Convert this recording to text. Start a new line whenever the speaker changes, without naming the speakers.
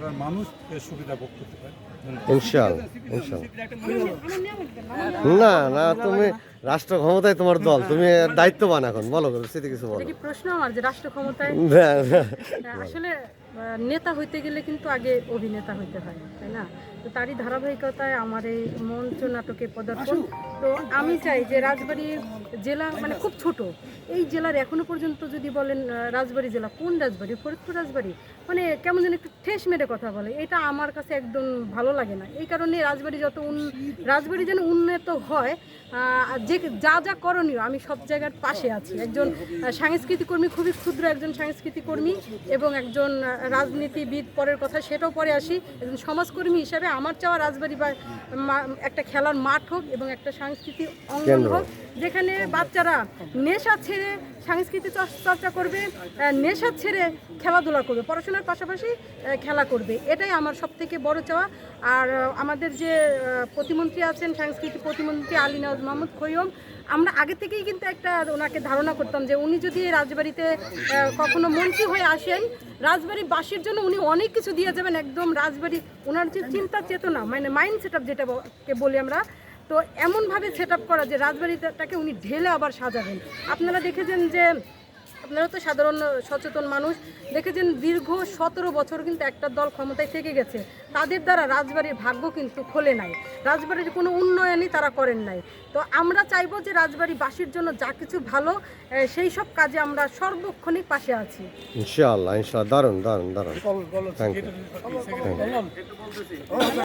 এলাকার মানুষ এর সুবিধা ভোগ করতে পারে।
ইনশাআল্লাহ ইনশাআল্লাহ। না না, তুমি রাষ্ট্র ক্ষমতায় তোমার দল, তুমি দায়িত্ববান এখন, বলো সেটা কিছু বলো।
এটা কি প্রশ্ন আমার যে রাষ্ট্র ক্ষমতায়?
না, না।
আসলে নেতা হইতে গেলে কিন্তু আগে অভিনেতা হইতে হয়, তাই না? তো তারই ধারাবাহিকতায় আমার এই মঞ্চ নাটকে পদার্পণ। তো আমি চাই যে রাজবাড়ী জেলা মানে খুব ছোট, এই জেলার এখনো পর্যন্ত যদি বলেন রাজবাড়ী জেলা, কোন রাজবাড়ী? ফরিদপুর রাজবাড়ী, মানে কেমন যেন একটু ঠেস মেরে কথা বলে, এটা আমার কাছে একদম ভালো লাগে না। এই কারণে রাজবাড়ী রাজবাড়ী যেন উন্নত হয়, যে যা যা করণীয় আমি সব জায়গার পাশে আছি। একজন সাংস্কৃতিক কর্মী, খুবই ক্ষুদ্র একজন সাংস্কৃতিক কর্মী এবং একজন রাজনীতিবিদ পরের কথা, সেটাও পরে আসি। একজন সমাজকর্মী হিসাবে আমার চাওয়া রাজবাড়ী বা একটা খেলার মাঠ হোক এবং একটা সাংস্কৃতিক অঙ্গন হোক, যেখানে বাচ্চারা নেশা ছেড়ে সাংস্কৃতিক চর্চা করবে, নেশা ছেড়ে খেলাধুলা করবে, পড়াশোনার পাশাপাশি খেলা করবে। এটাই আমার সবথেকে বড় চাওয়া। আর আমাদের যে প্রতিমন্ত্রী আছেন, সাংস্কৃতিক প্রতিমন্ত্রী আলী নওয়াজ মাহমুদ খৈয়ম, আমরা আগে থেকেই কিন্তু একটা ওনাকে ধারণা করতাম যে উনি যদি রাজবাড়িতে কখনো মন্ত্রী হয়ে আসেন, রাজবাড়িবাসীর জন্য উনি অনেক কিছু দিয়ে যাবেন। একদম রাজবাড়ি ওনার যে চিন্তা চেতনা, মানে মাইন্ড সেট আপ যেটাকে বলি আমরা, তো এমনভাবে সেট আপ করা যে রাজবাড়িটাকে উনি ঢেলে আবার সাজাবেন। আপনারা দেখেছেন যে, আপনারা তো সাধারণ সচেতন মানুষ, দেখেছেন দীর্ঘ 17 বছর কিন্তু একটা দল ক্ষমতায় থেকে গেছে, তাদের দ্বারা রাজবাড়ির ভাগ্য কিন্তু খোলে নাই, রাজবাড়ির কোনো উন্নয়নই তারা করেন নাই। তো আমরা চাইবো যে রাজবাড়িবাসীর জন্য যা কিছু ভালো, সেই সব কাজে আমরা সর্বক্ষণিক পাশে আছি।
ইনশাআল্লাহ ইনশাআল্লাহ, দারুণ দারুণ দারুণ। Thank you.